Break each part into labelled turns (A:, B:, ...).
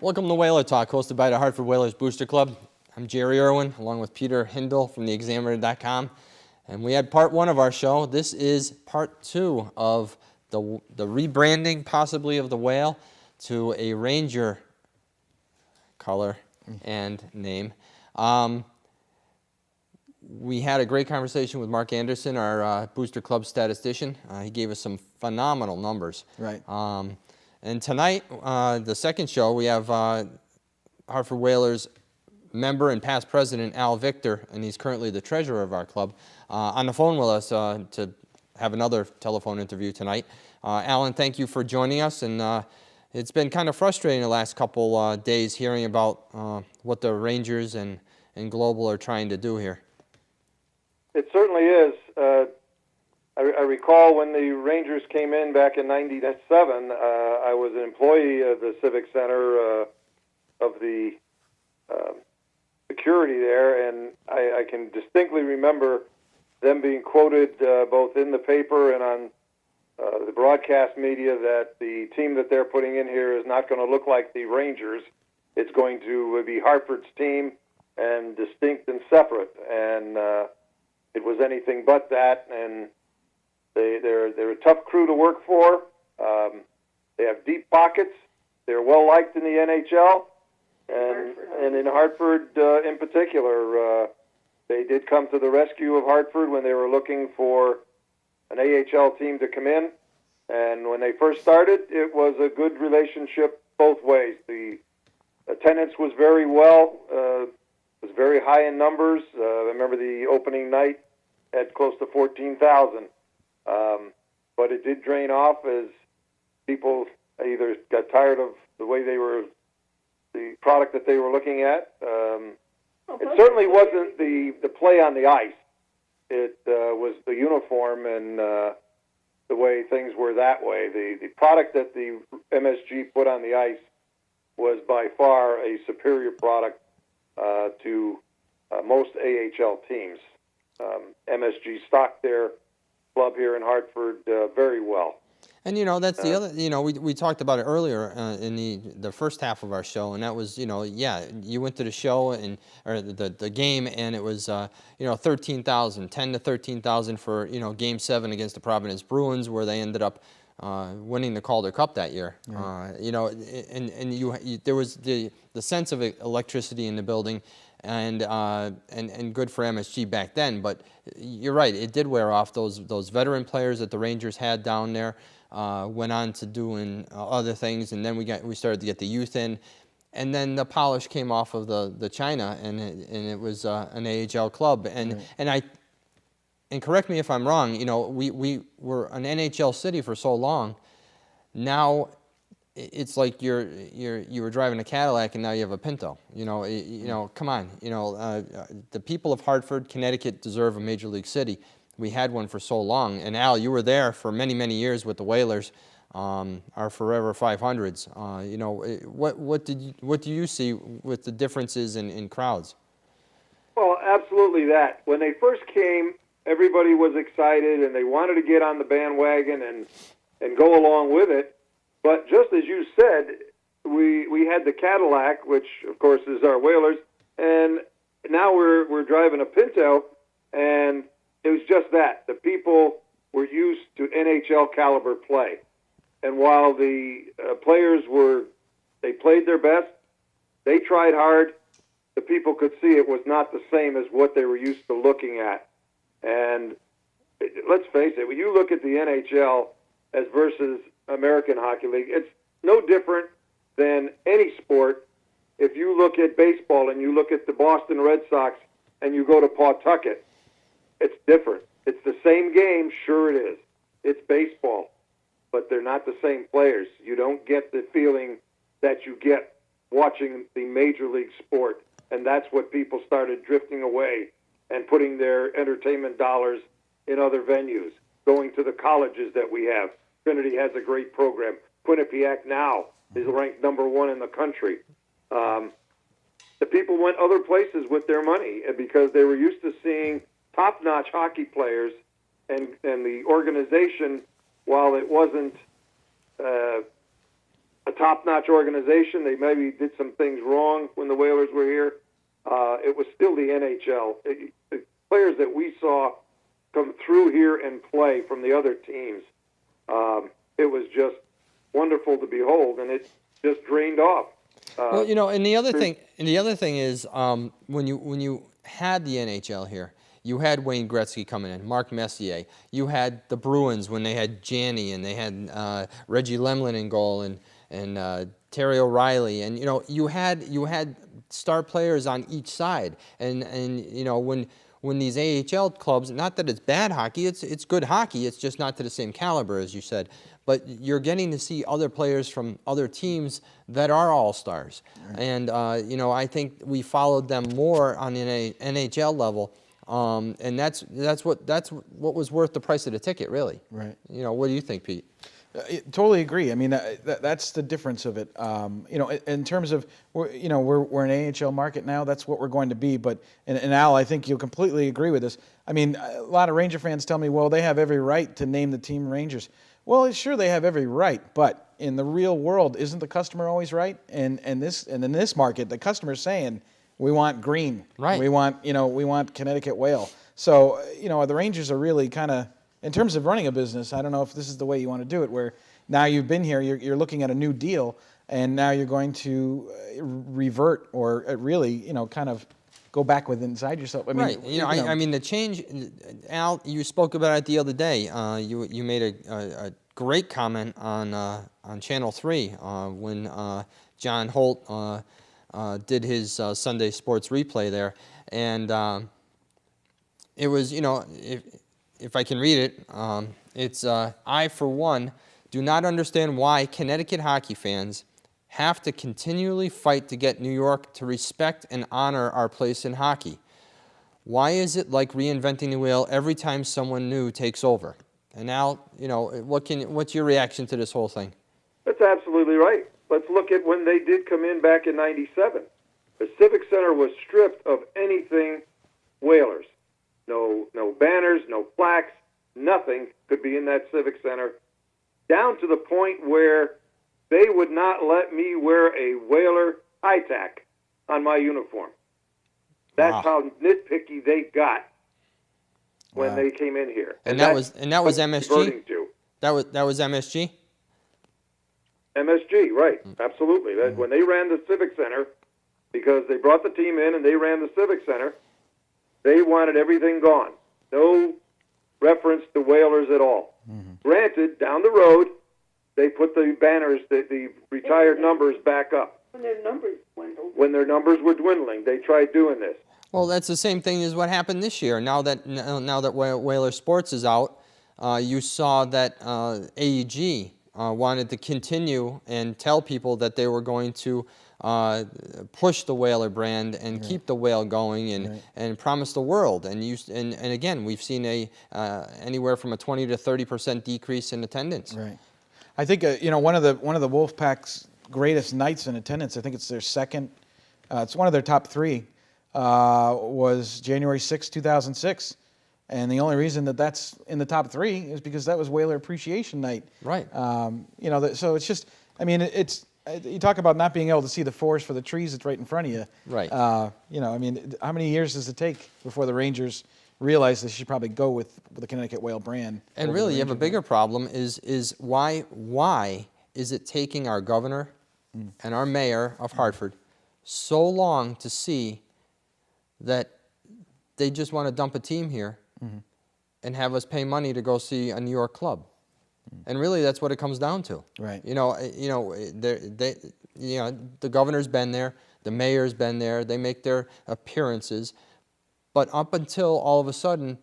A: Welcome to Whaler Talk, hosted by the Hartford Whalers Booster Club. I'm Jerry Irwin, along with Peter Hindle from theexaminer.com. And we had part one of our show. This is part two of the rebranding, possibly, of the whale to a Ranger color and name. We had a great conversation with Mark Anderson, our Booster Club statistician. He gave us some phenomenal numbers.
B: Right.
A: And tonight, the second show, we have Hartford Whalers member and past president Al Victor, and he's currently the treasurer of our club, on the phone with us to have another telephone interview tonight. Alan, thank you for joining us, and it's been kind of frustrating the last couple days hearing about what the Rangers and Global are trying to do here.
C: It certainly is. I recall when the Rangers came in back in '97, I was an employee of the Civic Center of the security there, and I can distinctly remember them being quoted both in the paper and on the broadcast media that the team that they're putting in here is not going to look like the Rangers. It's going to be Hartford's team and distinct and separate, and it was anything but that, and they're a tough crew to work for. They have deep pockets. They're well liked in the NHL, and in Hartford in particular. They did come to the rescue of Hartford when they were looking for an AHL team to come in, and when they first started, it was a good relationship both ways. The attendance was very well, was very high in numbers. I remember the opening night had close to 14,000. But it did drain off as people either got tired of the way they were, the product that they were looking at. It certainly wasn't the play on the ice. It was the uniform and the way things were that way. The product that the MSG put on the ice was by far a superior product to most AHL teams. MSG stocked their club here in Hartford very well.
A: And, that's the other, we talked about it earlier in the first half of our show, and that was, you went to the show or the game, and it was, 13,000, 10 to 13,000 for, Game 7 against the Providence Bruins, where they ended up winning the Calder Cup that year. Yeah. And there was the sense of electricity in the building, and good for MSG back then. But you're right, it did wear off. Those veteran players that the Rangers had down there went on to doing other things, and then we started to get the youth in, and then the polish came off of the China, and it was an AHL club. And and correct me if I'm wrong. We were an NHL city for so long. Now it's like you were driving a Cadillac and now you have a Pinto. Come on. The people of Hartford, Connecticut deserve a major league city. We had one for so long. And Al, you were there for many, many years with the Whalers, our forever 500s. What do you see with the differences in crowds?
C: Well, absolutely that. When they first came, everybody was excited and they wanted to get on the bandwagon and go along with it. But just as you said, we had the Cadillac, which of course is our Whalers, and now we're driving a Pinto, and it was just that. The people were used to NHL caliber play. And while the players they played their best, they tried hard, the people could see it was not the same as what they were used to looking at. And let's face it, when you look at the NHL as versus American Hockey League, it's no different than any sport. If you look at baseball and you look at the Boston Red Sox and you go to Pawtucket, it's different. It's the same game, sure it is. It's baseball, but they're not the same players. You don't get the feeling that you get watching the major league sport, and that's what people started drifting away and putting their entertainment dollars in other venues, going to the colleges that we have. Trinity has a great program. Quinnipiac now is ranked #1 in the country. The people went other places with their money because they were used to seeing top-notch hockey players, and the organization, while it wasn't a top-notch organization. They maybe did some things wrong when the Whalers were here. It was still the NHL. The players that we saw come through here and play from the other teams, it was just wonderful to behold, and it just drained off.
A: Well, and the other thing is when you had the NHL here, you had Wayne Gretzky coming in, Mark Messier. You had the Bruins when they had Janney, and they had Reggie Lemlin in goal, and Terry O'Reilly, and you had star players on each side, and when these AHL clubs, not that it's bad hockey, it's good hockey, it's just not to the same caliber as you said, but you're getting to see other players from other teams that are all-stars. Right. And I think we followed them more on an NHL level, and that's what was worth the price of the ticket, really.
B: Right.
A: What do you think, Pete?
B: Totally agree. I mean, that's the difference of it. In terms of we're an AHL market now. That's what we're going to be. But and Al, I think you'll completely agree with this. I mean, a lot of Ranger fans tell me, well, they have every right to name the team Rangers. Well, sure, they have every right, but in the real world, isn't the customer always right? And in this market, the customer's saying, we want green.
A: Right.
B: We want Connecticut whale. So the Rangers are really kind of, in terms of running a business, I don't know if this is the way you want to do it, where now you've been here, you're looking at a new deal, and now you're going to revert or really, kind of go back with inside yourself. I mean,
A: right. I mean, the change, Al, you spoke about it the other day. You made a great comment on Channel 3 when John Holt did his Sunday Sports Replay there, and it was, if I can read it, it's I, for one, do not understand why Connecticut hockey fans have to continually fight to get New York to respect and honor our place in hockey. Why is it like reinventing the wheel every time someone new takes over? And now, what's your reaction to this whole thing?
C: That's absolutely right. Let's look at when they did come in back in '97. The Civic Center was stripped of anything Whalers. No banners, no plaques, nothing could be in that Civic Center, down to the point where they would not let me wear a Whaler high tack on my uniform. That's how nitpicky they got when they came in here.
A: And that was MSG.
C: To.
A: That was MSG.
C: MSG, right? Absolutely. When they ran the Civic Center, because they brought the team in and they ran the Civic Center, they wanted everything gone. No reference to Whalers at all. Mm-hmm. Granted, down the road, they put the banners, the retired numbers back up.
D: When their numbers dwindled.
C: When their numbers were dwindling, they tried doing this.
A: Well, that's the same thing as what happened this year. Now that Whaler Sports is out, you saw that AEG wanted to continue and tell people that they were going to push the Whaler brand and keep the whale going and promise the world. And again, we've seen anywhere from a 20 to 30% decrease in attendance.
B: Right. I think one of the Wolfpack's greatest nights in attendance, I think it's their second, it's one of their top three, was January 6, 2006. And the only reason that that's in the top three is because that was Whaler Appreciation Night.
A: Right.
B: So it's just, I mean, it's you talk about not being able to see the forest for the trees that's right in front of you.
A: Right.
B: I mean, how many years does it take before the Rangers realize they should probably go with the Connecticut Whale brand?
A: And really, you have a bigger problem is why is it taking our governor and our mayor of Hartford so long to see that they just want to dump a team here and have us pay money to go see a New York club? And really, that's what it comes down to.
B: Right.
A: The governor's been there, the mayor's been there. They make their appearances, but up until all of a sudden,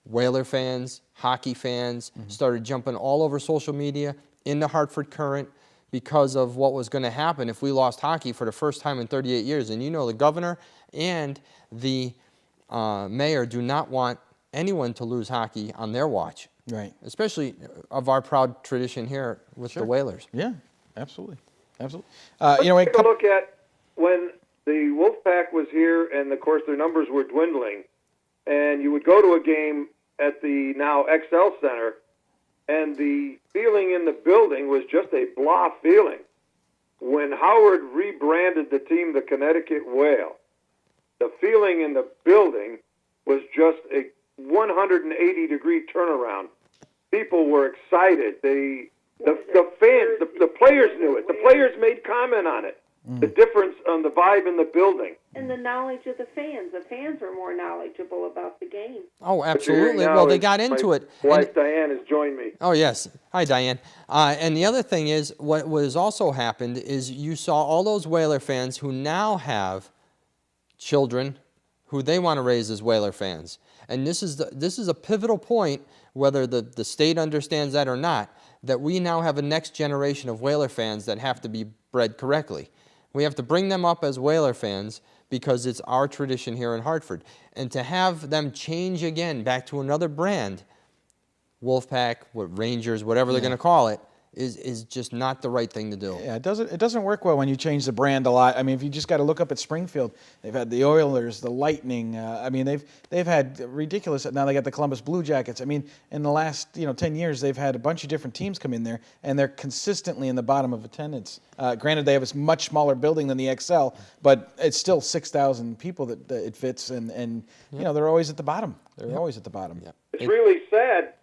A: Whaler fans, hockey fans started jumping all over social media in the Hartford Current because of what was going to happen if we lost hockey for the first time in 38 years. And the governor and the mayor do not want anyone to lose hockey on their watch.
B: Right.
A: Especially of our proud tradition here with the Whalers.
B: Yeah, absolutely. Absolutely.
C: Let's take a look at when the Wolfpack was here, and of course their numbers were dwindling, and you would go to a game at the now XL Center, and the feeling in the building was just a blah feeling. when Howard rebranded the team the Connecticut Whale, the feeling in the building was just a 180-degree turnaround. People were excited. The fans, the players knew it. The players made comment on it. The difference on the vibe in the building.
D: And the knowledge of the fans. The fans were more knowledgeable about the game.
A: Oh, absolutely. Well, they got into it.
C: My wife, Diane, has joined me.
A: Oh, yes. Hi, Diane. And the other thing is, what was also happened is you saw all those Whaler fans who now have children who they want to raise as Whaler fans. And this is a pivotal point, whether the state understands that or not, that we now have a next generation of Whaler fans that have to be bred correctly. We have to bring them up as Whaler fans because it's our tradition here in Hartford. And to have them change again back to another brand, Wolfpack, Rangers, whatever they're going to call it, is just not the right thing to do.
B: Yeah, it doesn't work well when you change the brand a lot. I mean, if you just got to look up at Springfield, they've had the Oilers, the Lightning. I mean, they've had ridiculous. Now they got the Columbus Blue Jackets. I mean, in the last 10 years, they've had a bunch of different teams come in there, and they're consistently in the bottom of attendance. Granted, they have a much smaller building than the XL, but it's still 6,000 people that it fits, and they're always at the bottom. They're always at the bottom.
A: Yep.
C: It's really sad.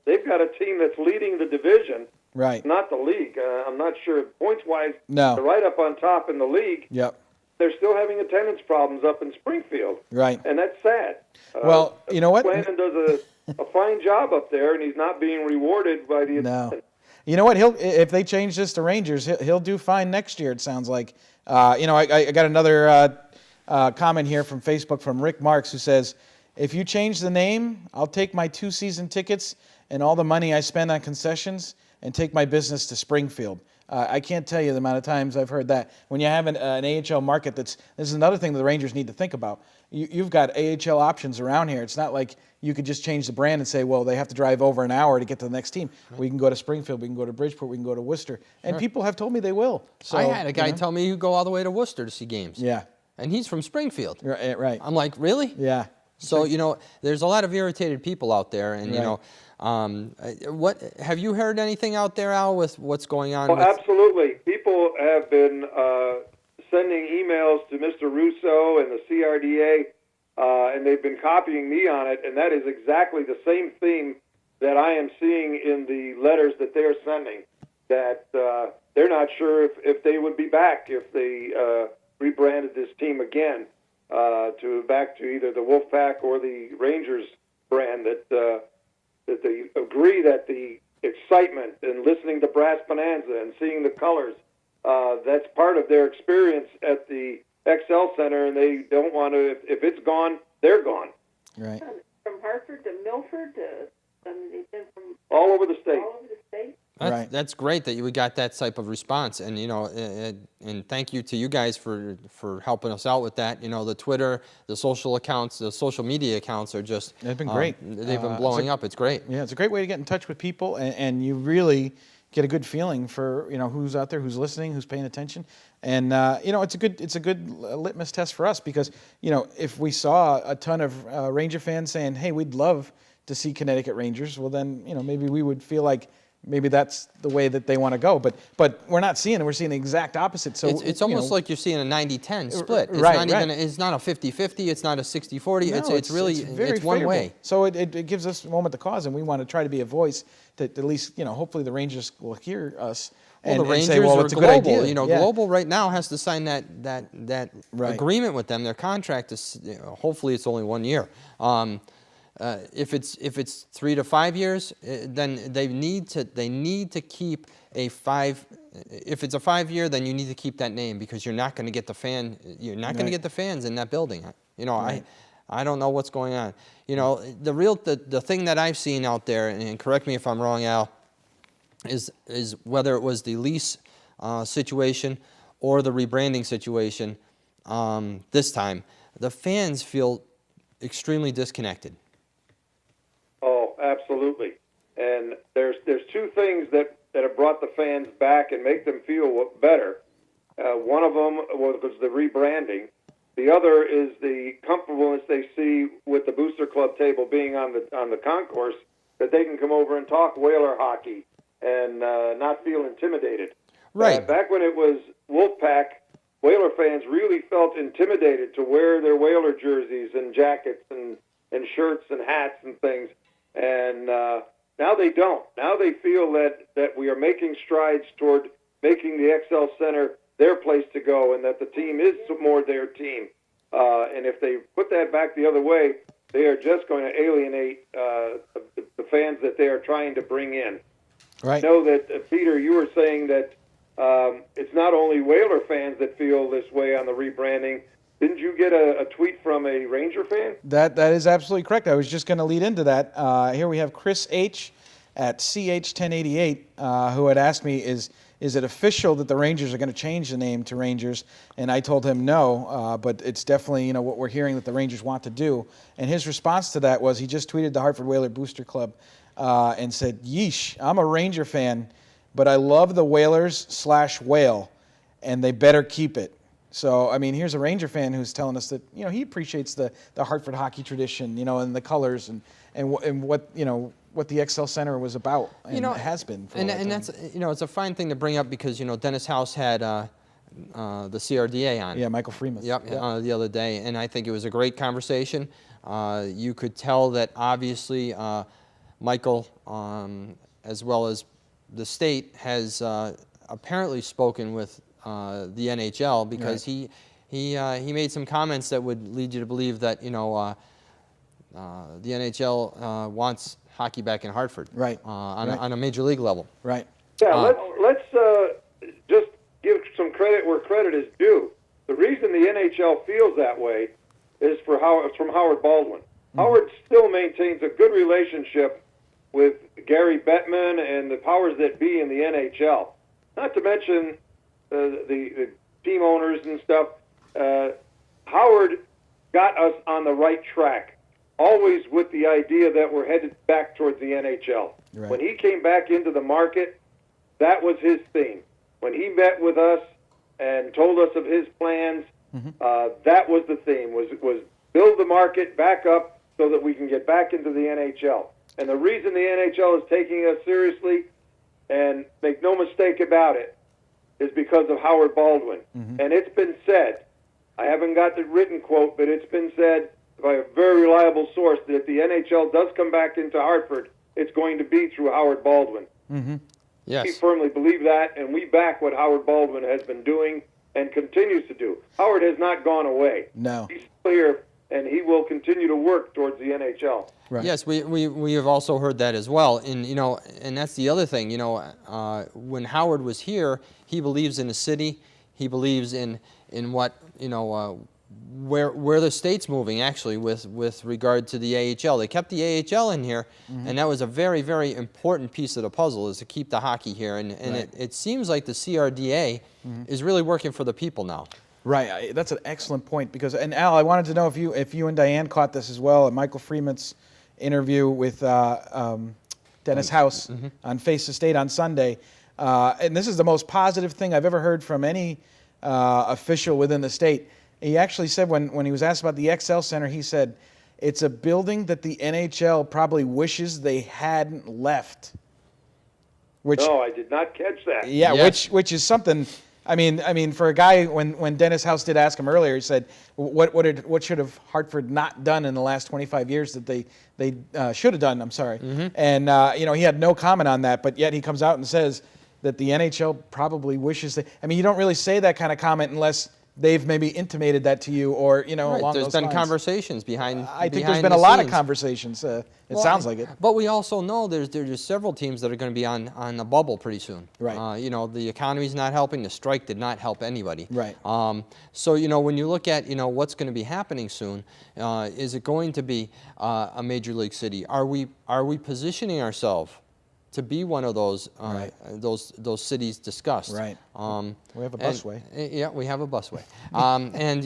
C: They've got a team that's leading the division.
B: Right.
C: Not the league. I'm not sure. Points-wise,
B: No.
C: they're right up on top in the league.
B: Yep.
C: They're still having attendance problems up in Springfield.
B: Right.
C: And that's sad.
B: Well, you know what?
C: Landon does a fine job up there, and he's not being rewarded by the attendance.
B: You know what? If they change this to Rangers, he'll do fine next year, it sounds like. I got another comment here from Facebook from Rick Marks who says, if you change the name, I'll take my 2-season tickets and all the money I spend on concessions and take my business to Springfield. I can't tell you the amount of times I've heard that. When you have an AHL market this is another thing that the Rangers need to think about. You've got AHL options around here. It's not like you could just change the brand and say, well, they have to drive over an hour to get to the next team. We can go to Springfield, we can go to Bridgeport, we can go to Worcester. And people have told me they will. So,
A: I had a guy tell me he'd go all the way to Worcester to see games.
B: Yeah.
A: And he's from Springfield.
B: Right.
A: I'm like, really?
B: Yeah.
A: So, there's a lot of irritated people out there, and, what have you heard anything out there, Al, with what's going on?
C: Absolutely. People have been sending emails to Mr. Russo and the CRDA, and they've been copying me on it, and that is exactly the same theme that I am seeing in the letters that they're sending, that they're not sure if they would be back if they rebranded this team again back to either the Wolfpack or the Rangers brand, that they agree that the excitement and listening to Brass Bonanza and seeing the colors, that's part of their experience at the XL Center, and they don't want to, if it's gone, they're gone.
B: Right.
D: From Hartford to Milford they've been from
C: all over the state.
D: all over the state.
A: That's great that you got that type of response, and and thank you to you guys for helping us out with that. The Twitter, the social accounts, the social media accounts are just
B: they've been great.
A: They've been blowing up. It's great.
B: Yeah, it's a great way to get in touch with people, and you really get a good feeling for who's out there, who's listening, who's paying attention, and it's a good litmus test for us because if we saw a ton of Ranger fans saying, hey, we'd love to see Connecticut Rangers, well then maybe we would feel like maybe that's the way that they want to go, but we're not seeing it. We're seeing the exact opposite. So
A: it's almost like you're seeing a 90-10 split. It's
B: right,
A: not even. It's not a 50-50. It's not a 60-40.
B: No,
A: it's really
B: very
A: it's one
B: favorable.
A: way.
B: So it gives us a moment to cause, and we want to try to be a voice that at least hopefully the Rangers will hear us.
A: Well,
B: And,
A: the Rangers
B: and say, well,
A: are
B: it's a
A: global.
B: good idea. Yeah.
A: Global right now has to sign that
B: Right.
A: agreement with them. Their contract is hopefully it's only 1 year. If it's 3 to 5 years, then they need to keep a 5. If it's a 5 year, then you need to keep that name because you're not going to get the fan. You're not going to get the fans in that building.
B: Right.
A: I don't know what's going on. The thing that I've seen out there, and correct me if I'm wrong, Al, is whether it was the lease situation or the rebranding situation. This time, the fans feel extremely disconnected.
C: Oh, absolutely. And there's two things that have brought the fans back and make them feel better. One of them was the rebranding. The other is the comfortableness they see with the Booster Club table being on the concourse, that they can come over and talk Whaler hockey and not feel intimidated.
A: Right.
C: Back when it was Wolfpack, Whaler fans really felt intimidated to wear their Whaler jerseys and jackets and shirts and hats and things. And now they don't. Now they feel that we are making strides toward making the XL Center their place to go, and that the team is more their team. And if they put that back the other way, they are just going to alienate the fans that they are trying to bring in.
B: Right.
C: I know that, Peter, you were saying that it's not only Whaler fans that feel this way on the rebranding. Didn't you get a tweet from a Ranger fan?
B: That is absolutely correct. I was just going to lead into that. Here we have Chris H. at CH1088 who had asked me, is it official that the Rangers are going to change the name to Rangers? And I told him no, but it's definitely what we're hearing that the Rangers want to do. And his response to that was he just tweeted the Hartford Whaler Booster Club and said, "Yeesh, I'm a Ranger fan, but I love the Whalers/Whale, and they better keep it." So, I mean, here's a Ranger fan who's telling us that, he appreciates the Hartford hockey tradition, and the colors and what the XL Center was about and has been for a long time.
A: And that's, it's a fine thing to bring up because, Dennis House had the CRDA on.
B: Yeah, Michael Freeman.
A: Yep, the other day, and I think it was a great conversation. You could tell that obviously Michael, as well as the state, has apparently spoken with the NHL because
B: Right.
A: he made some comments that would lead you to believe that the NHL wants hockey back in Hartford,
B: Right.
A: On a major league level.
B: Right.
C: Yeah, let's just give some credit where credit is due. The reason the NHL feels that way is from Howard Baldwin. Howard still maintains a good relationship with Gary Bettman and the powers that be in the NHL. Not to mention the team owners and stuff. Howard got us on the right track, always with the idea that we're headed back towards the NHL.
B: Right.
C: When he came back into the market, that was his theme. When he met with us and told us of his plans, that was the theme, was build the market back up so that we can get back into the NHL. And the reason the NHL is taking us seriously, and make no mistake about it, is because of Howard Baldwin. And it's been said, I haven't got the written quote, but it's been said by a very reliable source that if the NHL does come back into Hartford, it's going to be through Howard Baldwin.
A: Yes.
C: We firmly believe that, and we back what Howard Baldwin has been doing and continues to do. Howard has not gone away.
B: No.
C: He's here, and he will continue to work towards the NHL.
B: Right.
A: Yes, we have also heard that as well, and and that's the other thing. When Howard was here, he believes in the city. He believes in what where the state's moving actually with regard to the AHL. They kept the AHL in here, and that was a very, very important piece of the puzzle, is to keep the hockey here. And
B: Right.
A: it seems like the CRDA is really working for the people now.
B: Right. That's an excellent point because, and Al, I wanted to know if you and Diane caught this as well at Michael Freeman's interview with Dennis House on Face the State on Sunday. And this is the most positive thing I've ever heard from any official within the state. He actually said when he was asked about the XL Center, he said, it's a building that the NHL probably wishes they hadn't left. Which,
C: No, I did not catch that.
B: yeah,
A: Yes.
B: which is something. I mean, for a guy, when Dennis House did ask him earlier, he said, "What should have Hartford not done in the last 25 years that they should have done?" I'm sorry, and he had no comment on that, but yet he comes out and says that the NHL probably wishes they. I mean, you don't really say that kind of comment unless they've maybe intimated that to you, or
A: Right.
B: along
A: There's
B: those
A: been
B: lines.
A: conversations behind.
B: I think there's
A: behind
B: been
A: the
B: a lot of
A: scenes.
B: conversations. It
A: Well,
B: sounds like it.
A: But we also know there's several teams that are going to be on the bubble pretty soon.
B: Right.
A: The economy's not helping. The strike did not help anybody.
B: Right.
A: So when you look at what's going to be happening soon, is it going to be a major league city? Are we positioning ourselves to be one of those
B: Right.
A: those cities discussed?
B: Right. We have a
A: And-
B: busway.
A: Yeah, we have a busway. And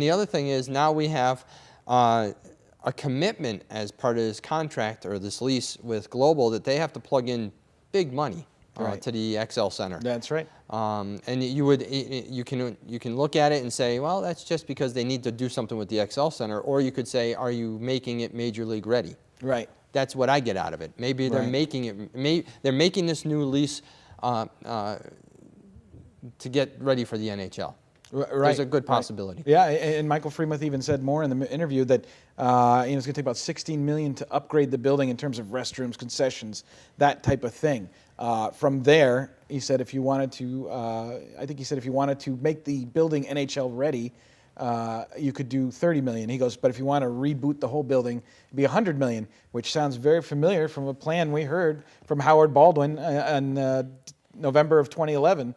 A: the other thing is now we have a commitment as part of this contract or this lease with Global that they have to plug in big money
B: Right.
A: to the XL Center.
B: That's right.
A: And you can look at it and say, well, that's just because they need to do something with the XL Center, or you could say, are you making it major league ready?
B: Right.
A: That's what I get out of it. Maybe they're
B: Right.
A: making it. They're making this new lease to get ready for the NHL.
B: Right.
A: There's a good
B: right.
A: possibility.
B: Yeah, and Michael Freemuth even said more in the interview that it's going to take about $16 million to upgrade the building in terms of restrooms, concessions, that type of thing. From there, he said if you wanted to, I think he said if you wanted to make the building NHL ready, you could do $30 million. He goes, but if you want to reboot the whole building, it'd be $100 million, which sounds very familiar from a plan we heard from Howard Baldwin in November of 2011.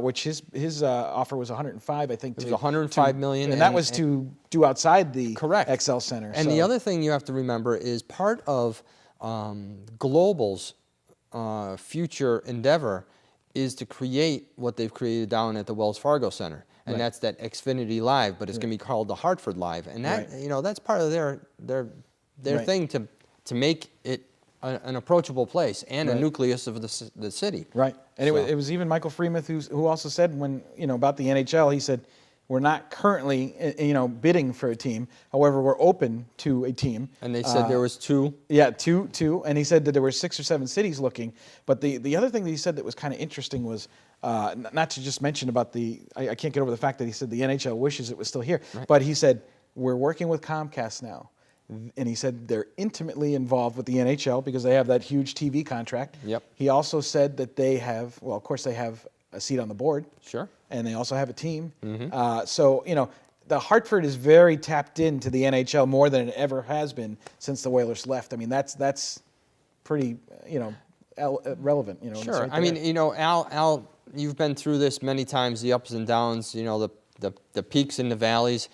B: Which his offer was 105, I think.
A: It was 105 million,
B: and that was to do outside the
A: correct.
B: XL Center.
A: And the other thing you have to remember is part of Global's future endeavor is to create what they've created down at the Wells Fargo Center, and
B: Right.
A: that's that Xfinity Live, but it's going to be called the Hartford Live, and that that's part of their
B: Right.
A: thing to make it an approachable place and
B: Right.
A: a nucleus of the city.
B: Right, and
A: So-
B: it was even Michael Freemuth who also said when about the NHL, he said we're not currently bidding for a team. However, we're open to a team.
A: And they said there was two.
B: Yeah, two, and he said that there were 6 or 7 cities looking. But the other thing that he said that was kind of interesting was not to just mention about I can't get over the fact that he said the NHL wishes it was still here, but he said we're working with Comcast now. And he said they're intimately involved with the NHL because they have that huge TV contract.
A: Yep.
B: He also said that they have, well, of course, they have a seat on the board.
A: Sure.
B: And they also have a team. So, the Hartford is very tapped into the NHL more than it ever has been since the Whalers left. I mean, that's pretty, relevant. It's
A: Sure.
B: right
A: I mean,
B: there.
A: Al, you've been through this many times, the ups and downs, the peaks and the valleys.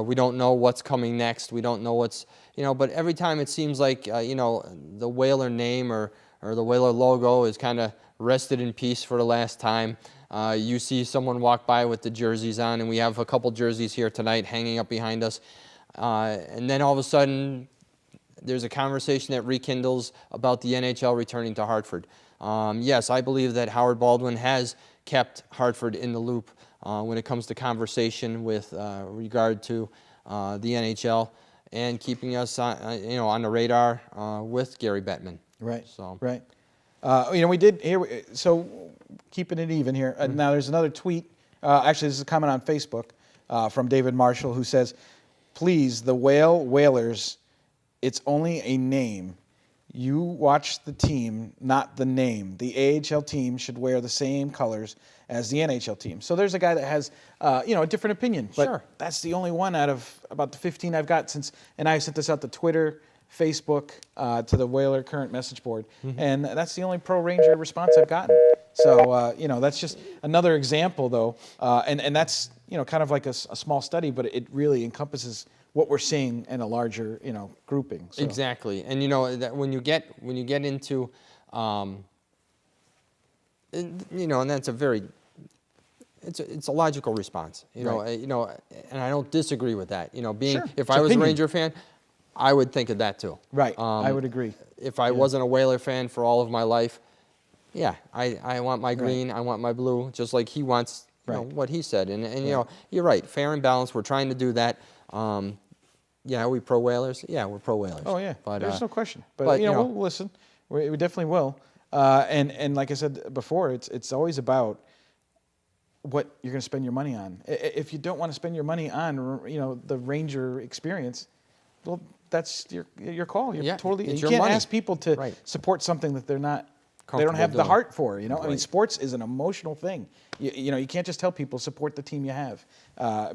A: We don't know what's coming next. We don't know what's, but every time it seems like, the Whaler name or the Whaler logo is kind of rested in peace for the last time. You see someone walk by with the jerseys on, and we have a couple jerseys here tonight hanging up behind us. And then all of a sudden, there's a conversation that rekindles about the NHL returning to Hartford. Yes, I believe that Howard Baldwin has kept Hartford in the loop when it comes to conversation with regard to the NHL and keeping us on the radar with Gary Bettman.
B: Right.
A: So.
B: Right. We did here. So keeping it even here. Now there's another tweet. Actually, this is a comment on Facebook from David Marshall who says, "Please, the Whalers, it's only a name. You watch the team, not the name. The AHL team should wear the same colors as the NHL team." So there's a guy that has, a different opinion. But
A: Sure.
B: that's the only one out of about the 15 I've got since, and I sent this out to Twitter, Facebook, to the Whaler current message board, and that's the only pro-Ranger response I've gotten. So, that's just another example, though, and that's, kind of like a small study, but it really encompasses what we're seeing in a larger, grouping. So.
A: Exactly, and that when you get into, and that's a very, it's a logical response,
B: Right.
A: and I don't disagree with that. Being
B: Sure,
A: if
B: it's
A: I was
B: opinion.
A: a Ranger fan, I would think of that too.
B: Right, I would agree.
A: If I wasn't a Whaler fan for all of my life, yeah, I want my green, I want my blue, just like he wants.
B: Right.
A: What he said, and you're right, fair and balanced. We're trying to do that. Yeah, are we pro Whalers? Yeah, we're pro Whalers.
B: Oh yeah,
A: but
B: there's no question. But,
A: but,
B: we'll listen. We definitely will. And like I said before, it's always about what you're going to spend your money on. If you don't want to spend your money on, the Ranger experience, well, that's your call. You're
A: Yeah,
B: totally.
A: it's
B: You
A: your
B: can't
A: money.
B: ask people to
A: Right.
B: support something that they're not. They don't
A: Comfortable
B: have the
A: doing.
B: heart for. I mean,
A: Right.
B: sports is an emotional thing. You can't just tell people support the team you have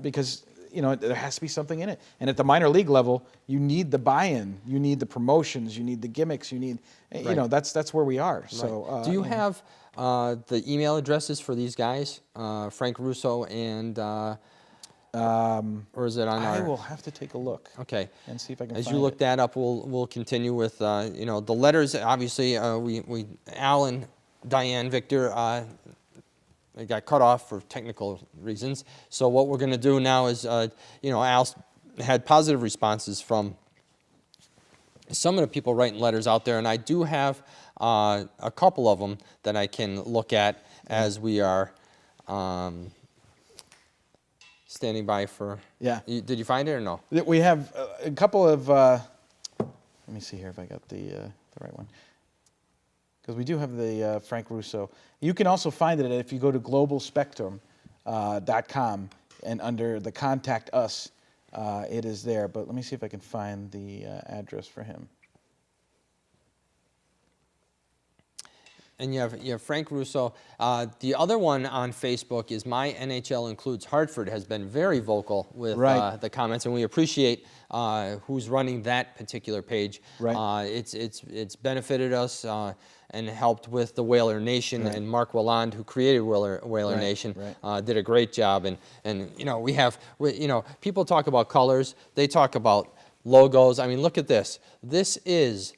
B: because. There has to be something in it. And at the minor league level, you need the buy-in, you need the promotions, you need the gimmicks, you need,
A: Right.
B: that's where we are.
A: Right.
B: So,
A: do you have the email addresses for these guys, Frank Russo and, or is it on
B: I
A: our?
B: will have to take a look.
A: Okay.
B: And see if I can
A: As
B: find
A: you look
B: it.
A: that up, we'll continue with the letters. Obviously, we Alan, Diane, Victor. They got cut off for technical reasons. So what we're going to do now is, Al had positive responses from some of the people writing letters out there, and I do have a couple of them that I can look at as we are standing by for.
B: Yeah.
A: Did you find it or no?
B: We have a couple of, let me see here if I got the right one. because we do have the Frank Russo. You can also find it if you go to globalspectrum.com and under the Contact Us, it is there. But let me see if I can find the address for him.
A: And you have Frank Russo. The other one on Facebook is My NHL Includes Hartford has been very vocal with the comments, and we appreciate who's running that particular page.
B: Right.
A: It's benefited us and helped with the Whaler Nation, and Mark Walland, who created Whaler Nation, did a great job. And people talk about colors, they talk about logos. I mean, look at this. This is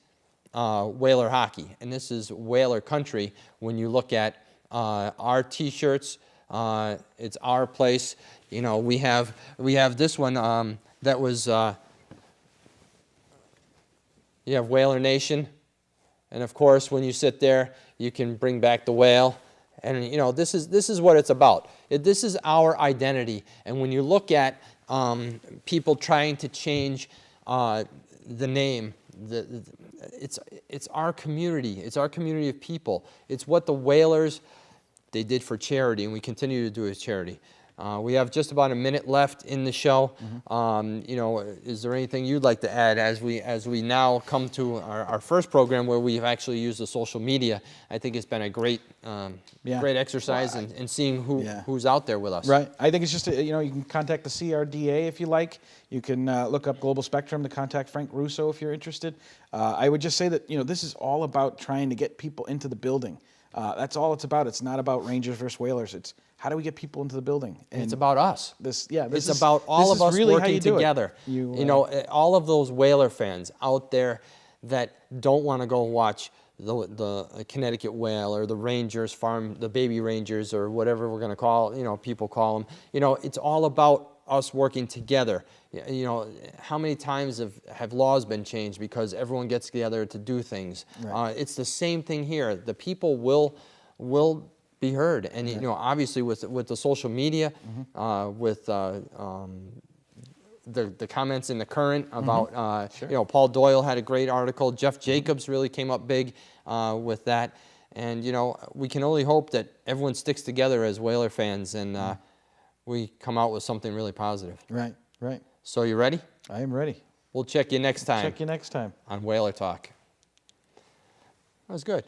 A: Whaler hockey, and this is Whaler country. When you look at our T-shirts, it's our place. We have this one that was. You have Whaler Nation, and of course, when you sit there, you can bring back the whale, and this is what it's about. This is our identity, and when you look at people trying to change the name. It's our community. It's our community of people. It's what the Whalers, they did for charity, and we continue to do as charity. We have just about a minute left in the show. Is there anything you'd like to add as we now come to our first program where we've actually used the social media? I think it's been a great great exercise in seeing who's out there with us.
B: Right. I think it's just you can contact the CRDA if you like. You can look up Global Spectrum to contact Frank Russo if you're interested. I would just say that this is all about trying to get people into the building. That's all it's about. It's not about Rangers versus Whalers. It's how do we get people into the building? And
A: it's about us.
B: It's
A: about all of us
B: really
A: working together. All of those Whaler fans out there that don't want to go watch the Connecticut Whale or the Rangers farm, the baby Rangers or whatever we're going to call, people call them. It's all about us working together. How many times have laws been changed because everyone gets together to do things?
B: Right.
A: It's the same thing here. The people will be heard, and obviously with the social media, with the comments in the Current about Paul Doyle had a great article. Jeff Jacobs really came up big with that, and we can only hope that everyone sticks together as Whaler fans and we come out with something really positive.
B: Right.
A: So you ready?
B: I am ready.
A: We'll check you next time.
B: Check you next time
A: on Whaler Talk. That was good.